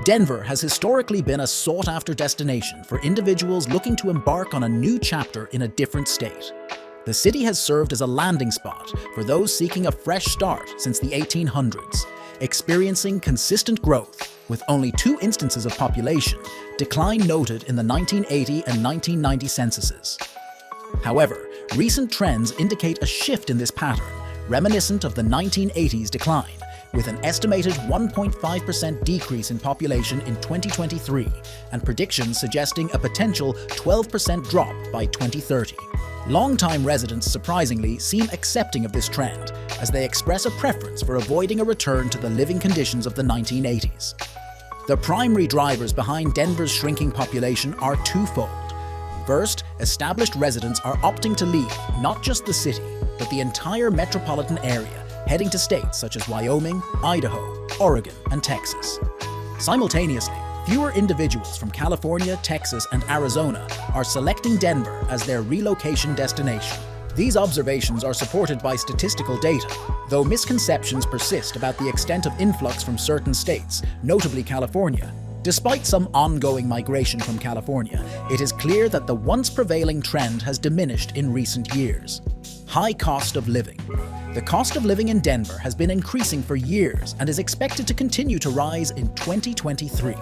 Denver has historically been a sought-after destination for individuals looking to embark on a new chapter in a different state. The city has served as a landing spot for those seeking a fresh start since the 1800s, experiencing consistent growth with only 2 instances of population decline noted in the 1980 and 1990 censuses. However, recent trends indicate a shift in this pattern, reminiscent of the 1980s decline, with an estimated 1.5% decrease in population in 2023 and predictions suggesting a potential 12% drop by 2030. Longtime residents surprisingly seem accepting of this trend, as they express a preference for avoiding a return to the living conditions of the 1980s. The primary drivers behind Denver's shrinking population are twofold. First, established residents are opting to leave not just the city, but the entire metropolitan area, heading to states such as Wyoming, Idaho, Oregon, and Texas. Simultaneously, fewer individuals from California, Texas, and Arizona are selecting Denver as their relocation destination. These observations are supported by statistical data, though misconceptions persist about the extent of influx from certain states, notably California. Despite some ongoing migration from California, it is clear that the once prevailing trend has diminished in recent years. High cost of living. The cost of living in Denver has been increasing for years and is expected to continue to rise in 2023.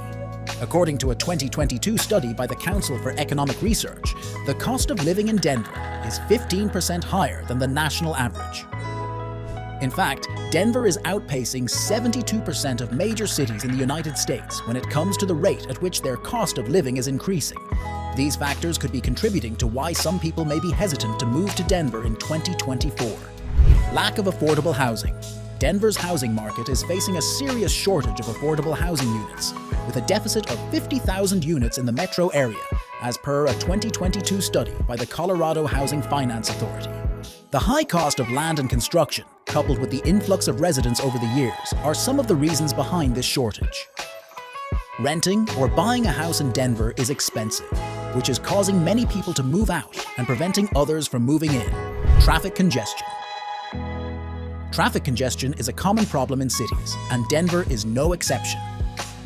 According to a 2022 study by the Council for Economic Research, the cost of living in Denver is 15% higher than the national average. In fact, Denver is outpacing 72% of major cities in the United States when it comes to the rate at which their cost of living is increasing. These factors could be contributing to why some people may be hesitant to move to Denver in 2024. Lack of affordable housing. Denver's housing market is facing a serious shortage of affordable housing units, with a deficit of 50,000 units in the metro area, as per a 2022 study by the Colorado Housing Finance Authority. The high cost of land and construction, coupled with the influx of residents over the years, are some of the reasons behind this shortage. Renting or buying a house in Denver is expensive, which is causing many people to move out and preventing others from moving in. Traffic congestion. Traffic congestion is a common problem in cities, and Denver is no exception.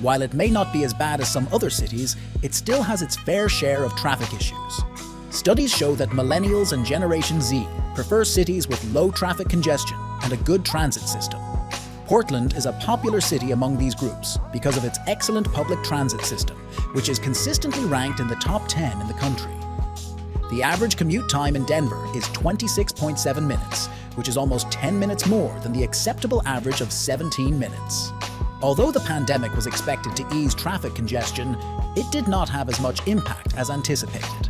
While it may not be as bad as some other cities, it still has its fair share of traffic issues. Studies show that millennials and Generation Z prefer cities with low traffic congestion and a good transit system. Portland is a popular city among these groups because of its excellent public transit system, which is consistently ranked in the top 10 in the country. The average commute time in Denver is 26.7 minutes, which is almost 10 minutes more than the acceptable average of 17 minutes. Although the pandemic was expected to ease traffic congestion, it did not have as much impact as anticipated.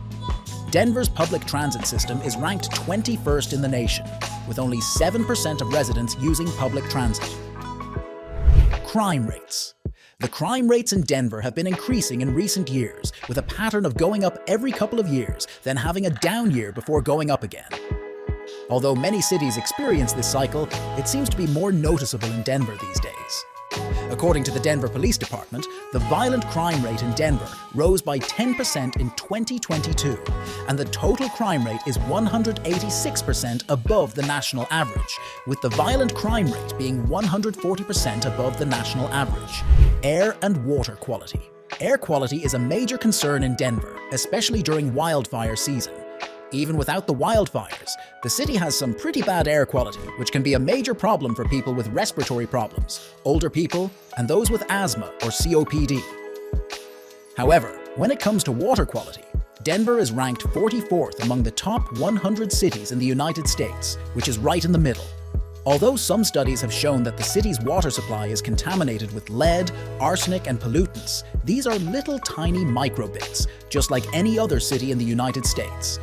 Denver's public transit system is ranked 21st in the nation, with only 7% of residents using public transit. Crime rates. The crime rates in Denver have been increasing in recent years, with a pattern of going up every couple of years, then having a down year before going up again. Although many cities experience this cycle, it seems to be more noticeable in Denver these days. According to the Denver Police Department, the violent crime rate in Denver rose by 10% in 2022, and the total crime rate is 186% above the national average, with the violent crime rate being 140% above the national average. Air and water quality. Air quality is a major concern in Denver, especially during wildfire season. Even without the wildfires, the city has some pretty bad air quality, which can be a major problem for people with respiratory problems, older people, and those with asthma or COPD. However, when it comes to water quality, Denver is ranked 44th among the top 100 cities in the United States, which is right in the middle. Although some studies have shown that the city's water supply is contaminated with lead, arsenic, and pollutants, these are little tiny microbits, just like any other city in the United States.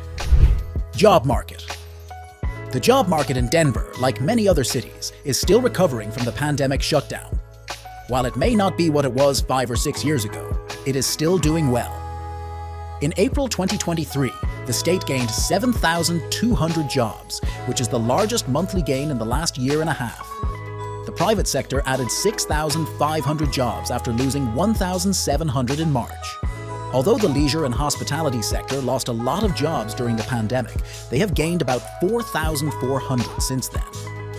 Job market. The job market in Denver, like many other cities, is still recovering from the pandemic shutdown. While it may not be what it was 5 or 6 years ago, it is still doing well. In April 2023, the state gained 7,200 jobs, which is the largest monthly gain in the last year and a half. The private sector added 6,500 jobs after losing 1,700 in March. Although the leisure and hospitality sector lost a lot of jobs during the pandemic, they have gained about 4,400 since then.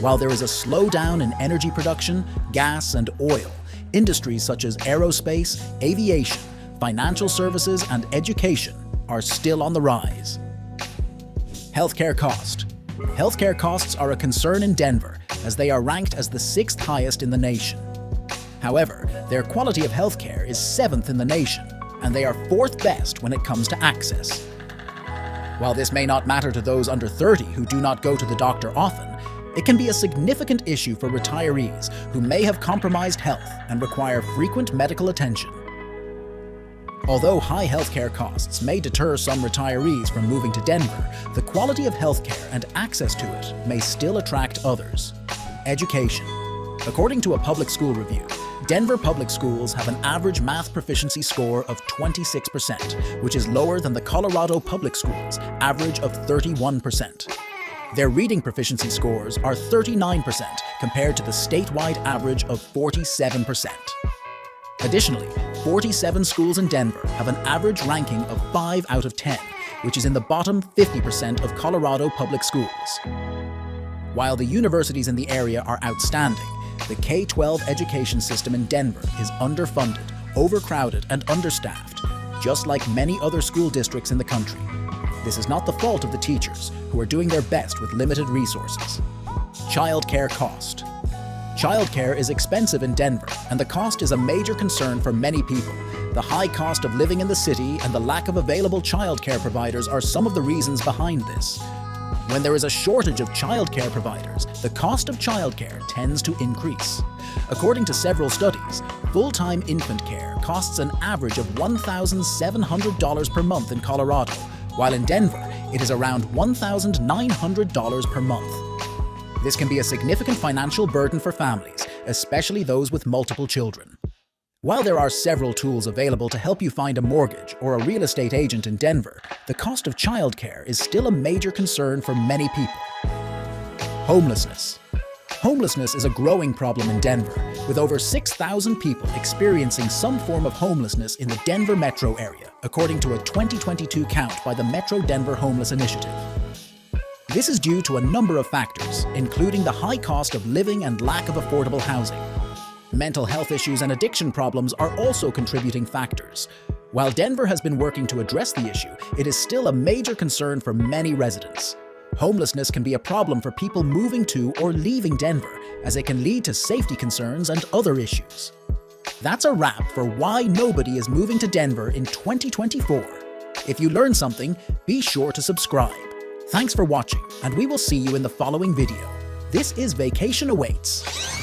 While there is a slowdown in energy production, gas, and oil, Industries such as aerospace, aviation, financial services, and education are still on the rise. Healthcare cost. Healthcare costs are a concern in Denver, as they are ranked as the 6th highest in the nation. However, their quality of healthcare is 7th in the nation, and they are 4th best when it comes to access. While this may not matter to those under 30 who do not go to the doctor often, it can be a significant issue for retirees who may have compromised health and require frequent medical attention. Although high healthcare costs may deter some retirees from moving to Denver, the quality of healthcare and access to it may still attract others. Education. According to a public school review, Denver public schools have an average math proficiency score of 26%, which is lower than the Colorado public schools' average of 31%. Their reading proficiency scores are 39% compared to the statewide average of 47%. Additionally, 47 schools in Denver have an average ranking of 5 out of 10, which is in the bottom 50% of Colorado public schools. While the universities in the area are outstanding, the K-12 education system in Denver is underfunded, overcrowded, and understaffed, just like many other school districts in the country. This is not the fault of the teachers, who are doing their best with limited resources. Childcare cost. Childcare is expensive in Denver, and the cost is a major concern for many people. The high cost of living in the city and the lack of available childcare providers are some of the reasons behind this. When there is a shortage of childcare providers, the cost of childcare tends to increase. According to several studies, full-time infant care costs an average of $1,700 per month in Colorado, while in Denver, it is around $1,900 per month. This can be a significant financial burden for families, especially those with multiple children. While there are several tools available to help you find a mortgage or a real estate agent in Denver, the cost of childcare is still a major concern for many people. Homelessness. Homelessness is a growing problem in Denver, with over 6,000 people experiencing some form of homelessness in the Denver metro area, according to a 2022 count by the Metro Denver Homeless Initiative. This is due to a number of factors, including the high cost of living and lack of affordable housing. Mental health issues and addiction problems are also contributing factors. While Denver has been working to address the issue, it is still a major concern for many residents. Homelessness can be a problem for people moving to or leaving Denver, as it can lead to safety concerns and other issues. That's a wrap for why nobody is moving to Denver in 2024. If you learned something, be sure to subscribe. Thanks for watching, and we will see you in the following video. This is Vacation Awaits.